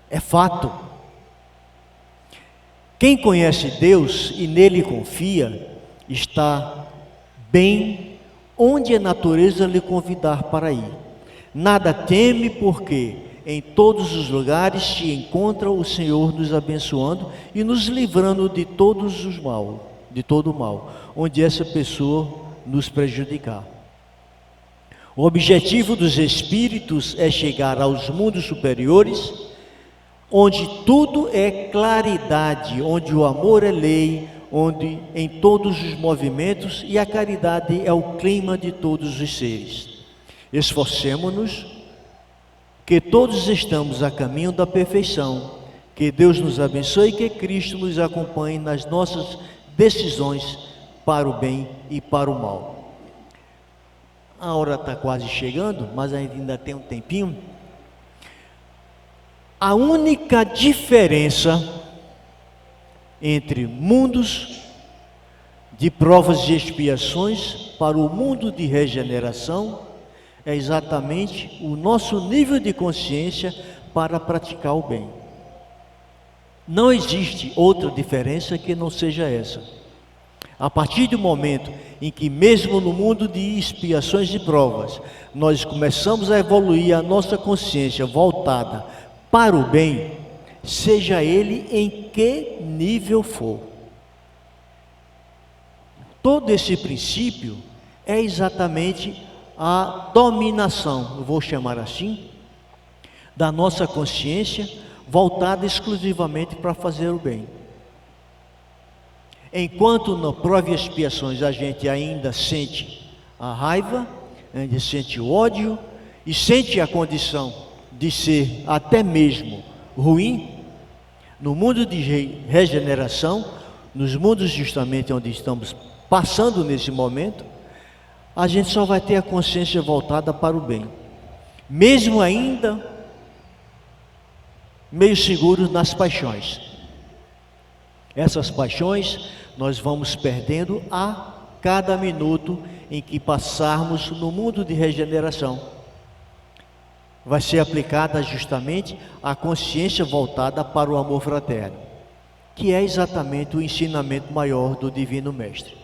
É fato. Quem conhece Deus e nele confia, está bem onde a natureza lhe convidar para ir. Nada teme, porque em todos os lugares se encontra o Senhor nos abençoando e nos livrando de todo o mal, onde essa pessoa nos prejudicar. O objetivo dos espíritos é chegar aos mundos superiores, onde tudo é claridade, onde o amor é lei, onde em todos os movimentos e a caridade é o clima de todos os seres. Esforcemo-nos, que todos estamos a caminho da perfeição, que Deus nos abençoe e que Cristo nos acompanhe nas nossas decisões para o bem e para o mal. A hora está quase chegando, mas ainda tem um tempinho. A única diferença entre mundos de provas e expiações para o mundo de regeneração é exatamente o nosso nível de consciência para praticar o bem. Não existe outra diferença que não seja essa. A partir do momento em que, mesmo no mundo de expiações e provas, nós começamos a evoluir a nossa consciência voltada para o bem, seja ele em que nível for. Todo esse princípio é exatamente a dominação, eu vou chamar assim, da nossa consciência voltada exclusivamente para fazer o bem. Enquanto na prova e expiações a gente ainda sente a raiva, ainda sente o ódio e sente a condição de ser até mesmo ruim, no mundo de regeneração, nos mundos justamente onde estamos passando nesse momento, a gente só vai ter a consciência voltada para o bem, mesmo ainda meio seguros nas paixões. Essas paixões nós vamos perdendo a cada minuto em que passarmos no mundo de regeneração. Vai ser aplicada justamente a consciência voltada para o amor fraterno, que é exatamente o ensinamento maior do Divino Mestre.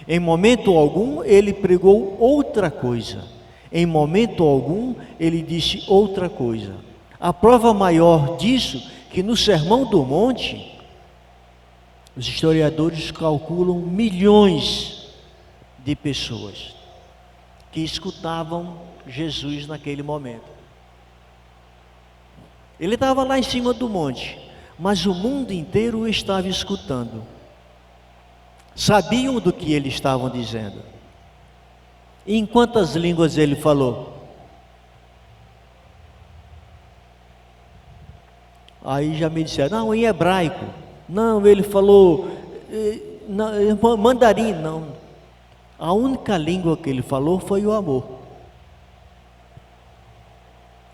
Em momento algum ele pregou outra coisa, em momento algum ele disse outra coisa. A prova maior disso, que no Sermão do Monte, os historiadores calculam milhões de pessoas que escutavam Jesus naquele momento. Ele estava lá em cima do monte, mas o mundo inteiro o estava escutando. Sabiam do que ele estava dizendo. E em quantas línguas ele falou? Aí já me disseram, não, em hebraico. Não, ele falou mandarim, não. A única língua que ele falou foi o amor.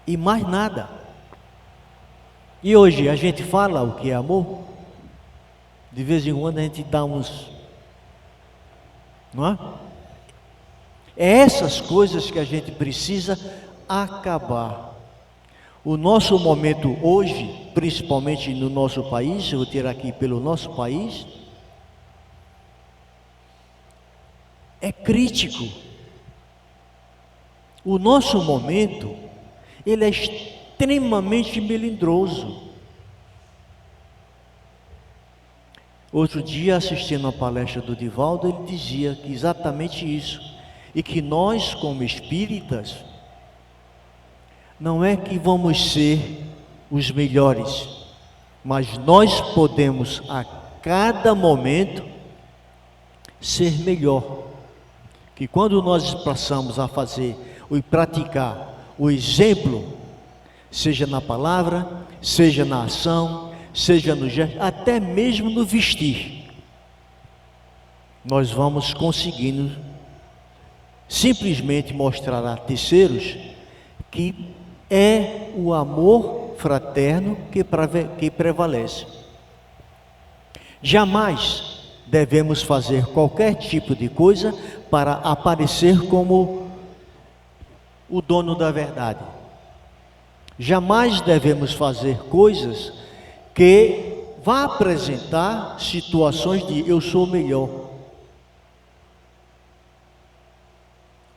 E mais nada. E hoje a gente fala o que é amor? De vez em quando a gente dá uns... Não é? É essas coisas que a gente precisa acabar. O nosso momento hoje, principalmente no nosso país, eu vou tirar aqui pelo nosso país, é crítico. O nosso momento, ele é extremamente melindroso. Outro dia, assistindo a palestra do Divaldo, ele dizia que exatamente isso, e que nós, como espíritas, não é que vamos ser os melhores, mas nós podemos a cada momento ser melhor. Que quando nós passamos a fazer e praticar o exemplo, seja na palavra, seja na ação, seja no gesto, até mesmo no vestir, nós vamos conseguindo simplesmente mostrar a terceiros que é o amor fraterno que prevalece. Jamais devemos fazer qualquer tipo de coisa para aparecer como o dono da verdade. Jamais devemos fazer coisas que vá apresentar situações de eu sou melhor.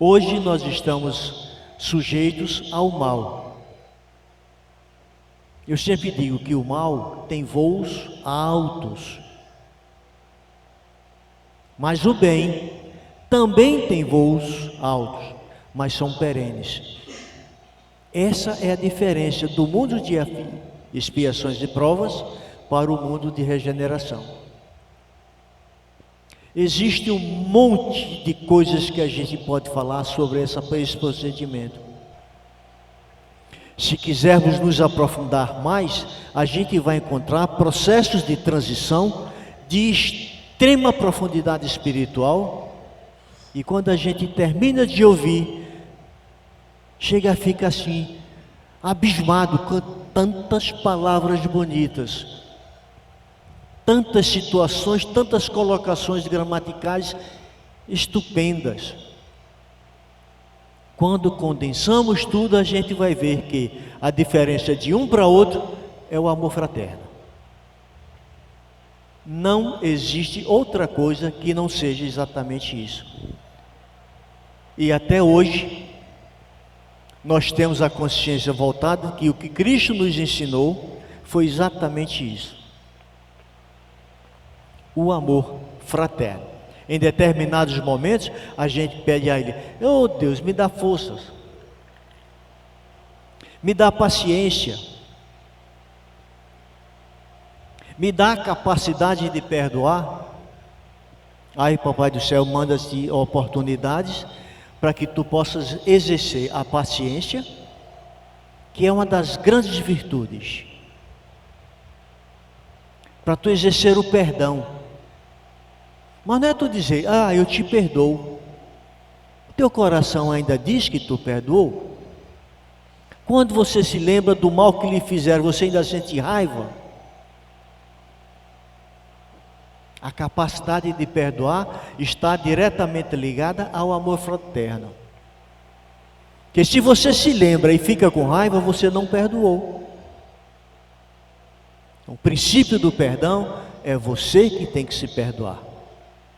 Hoje nós estamos sujeitos ao mal. Eu sempre digo que o mal tem voos altos, mas o bem também tem voos altos, mas são perenes. Essa é a diferença do mundo de expiações e provas para o mundo de regeneração. Existe um monte de coisas que a gente pode falar sobre esse procedimento. Se quisermos nos aprofundar mais, a gente vai encontrar processos de transição de extrema profundidade espiritual, e quando a gente termina de ouvir, chega a ficar assim, abismado com tantas palavras bonitas, tantas situações, tantas colocações gramaticais estupendas. Quando condensamos tudo, a gente vai ver que a diferença de um para outro é o amor fraterno. Não existe outra coisa que não seja exatamente isso. E até hoje, nós temos a consciência voltada que o que Cristo nos ensinou foi exatamente isso. O amor fraterno. Em determinados momentos, a gente pede a Ele: oh Deus, me dá forças, me dá paciência, Me dá a capacidade de perdoar. Aí, Papai do Céu, manda-te oportunidades para que tu possas exercer a paciência, que é uma das grandes virtudes. Para tu exercer o perdão. Mas não é tu dizer, eu te perdoo. Teu coração ainda diz que tu perdoou? Quando você se lembra do mal que lhe fizeram, você ainda sente raiva? A capacidade de perdoar está diretamente ligada ao amor fraterno. Porque se você se lembra e fica com raiva, você não perdoou. O princípio do perdão é você que tem que se perdoar.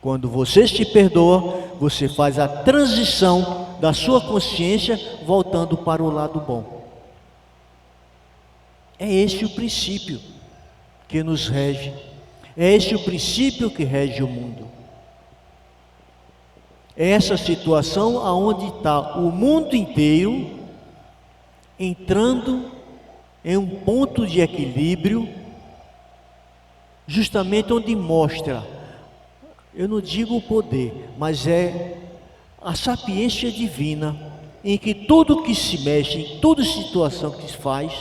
Quando você se perdoa, você faz a transição da sua consciência voltando para o lado bom. É esse o princípio que nos rege. É esse o princípio que rege o mundo. É essa situação aonde está o mundo inteiro entrando em um ponto de equilíbrio, justamente onde mostra, eu não digo o poder, mas é a sapiência divina, em que tudo que se mexe, em toda situação que se faz,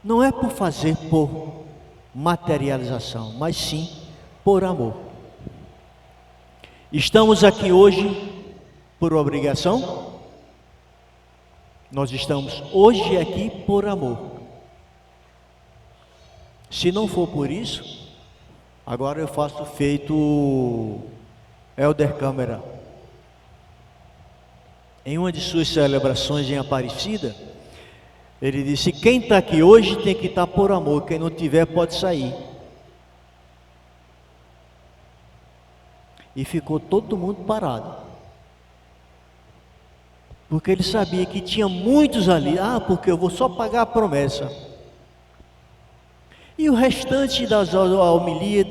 não é por fazer por materialização, mas sim por amor. Estamos aqui hoje por obrigação? Nós estamos hoje aqui por amor. Se não for por isso, agora eu faço feito Helder Câmara. Em uma de suas celebrações em Aparecida, ele disse, quem está aqui hoje tem que estar por amor, quem não tiver pode sair. E ficou todo mundo parado. Porque ele sabia que tinha muitos ali, porque eu vou só pagar a promessa. E o restante das homilias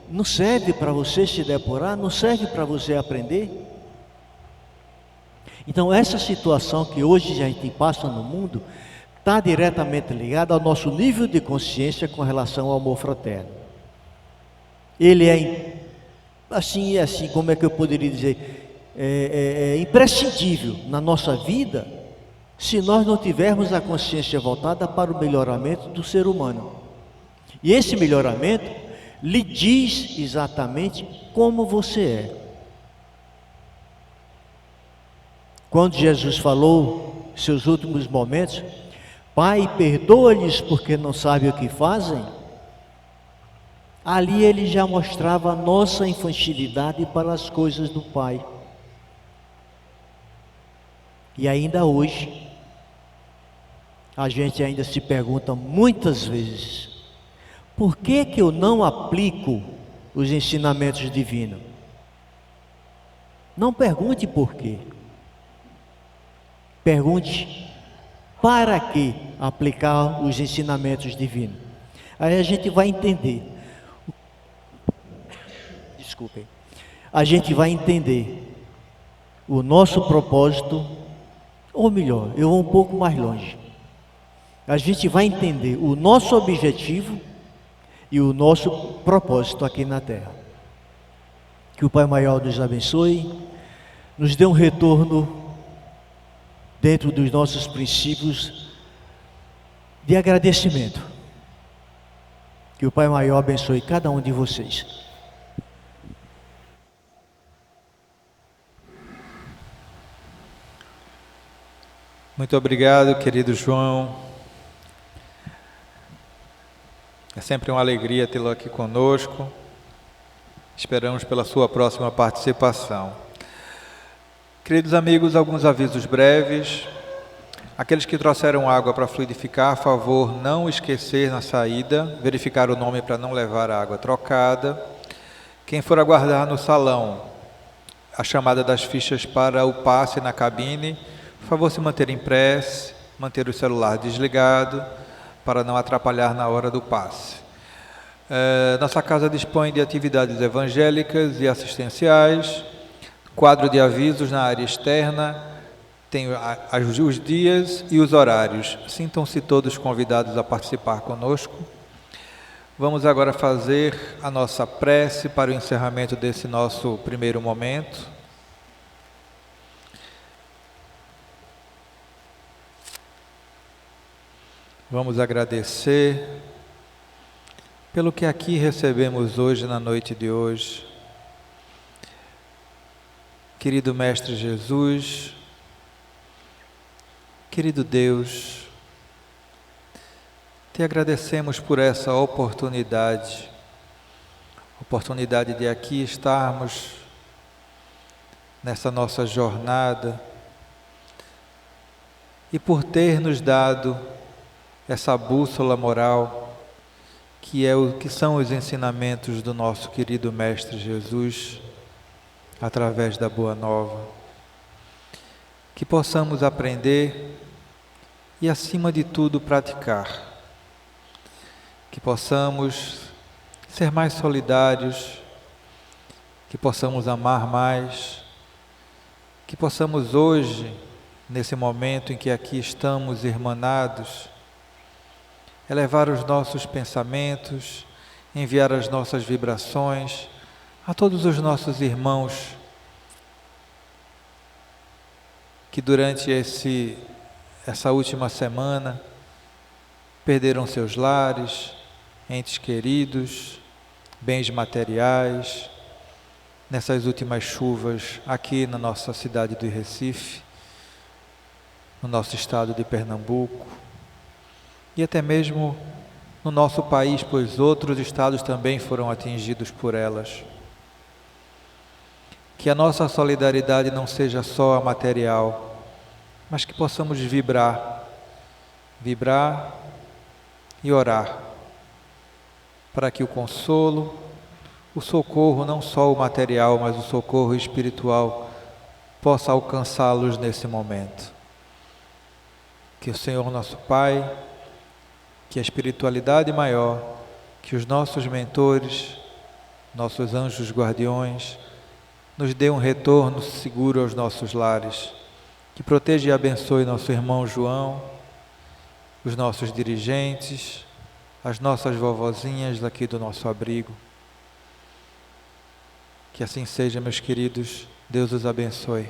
não serve para você se depurar, não serve para você aprender. Então essa situação que hoje a gente passa no mundo está diretamente ligada ao nosso nível de consciência com relação ao amor fraterno. Ele é assim, como é que eu poderia dizer? É imprescindível na nossa vida se nós não tivermos a consciência voltada para o melhoramento do ser humano. E esse melhoramento lhe diz exatamente como você é. Quando Jesus falou, seus últimos momentos, Pai, perdoa-lhes porque não sabem o que fazem, ali ele já mostrava a nossa infantilidade para as coisas do Pai. E ainda hoje, a gente ainda se pergunta muitas vezes, por que que eu não aplico os ensinamentos divinos? Não pergunte por quê. Pergunte para que aplicar os ensinamentos divinos. Aí a gente vai entender. Desculpem. A gente vai entender o nosso propósito, ou melhor, eu vou um pouco mais longe. A gente vai entender o nosso objetivo e o nosso propósito aqui na Terra. Que o Pai Maior nos abençoe, nos dê um retorno dentro dos nossos princípios de agradecimento. Que o Pai Maior abençoe cada um de vocês. Muito obrigado, querido João. É sempre uma alegria tê-lo aqui conosco. Esperamos pela sua próxima participação. Queridos amigos, alguns avisos breves. Aqueles que trouxeram água para fluidificar, a favor, não esquecer na saída, verificar o nome para não levar a água trocada. Quem for aguardar no salão, a chamada das fichas para o passe na cabine, por favor, se manter em prece, manter o celular desligado, para não atrapalhar na hora do passe. Nossa casa dispõe de atividades evangélicas e assistenciais, quadro de avisos na área externa, tem os dias e os horários. Sintam-se todos convidados a participar conosco. Vamos agora fazer a nossa prece para o encerramento desse nosso primeiro momento. Vamos agradecer pelo que aqui recebemos hoje, na noite de hoje. Querido Mestre Jesus, querido Deus, te agradecemos por essa oportunidade de aqui estarmos nessa nossa jornada e por ter nos dado essa bússola moral que são os ensinamentos do nosso querido Mestre Jesus através da Boa Nova. Que possamos aprender e, acima de tudo, praticar. Que possamos ser mais solidários, que possamos amar mais, que possamos hoje, nesse momento em que aqui estamos irmanados, elevar os nossos pensamentos, enviar as nossas vibrações a todos os nossos irmãos que durante essa última semana perderam seus lares, entes queridos, bens materiais, nessas últimas chuvas aqui na nossa cidade do Recife, no nosso estado de Pernambuco, e até mesmo no nosso país, pois outros estados também foram atingidos por elas. Que a nossa solidariedade não seja só a material, mas que possamos vibrar e orar, para que o consolo, o socorro, não só o material, mas o socorro espiritual, possa alcançá-los nesse momento. Que o Senhor nosso Pai, que a espiritualidade maior, que os nossos mentores, nossos anjos guardiões, nos dê um retorno seguro aos nossos lares, que proteja e abençoe nosso irmão João, os nossos dirigentes, as nossas vovozinhas daqui do nosso abrigo. Que assim seja, meus queridos. Deus os abençoe.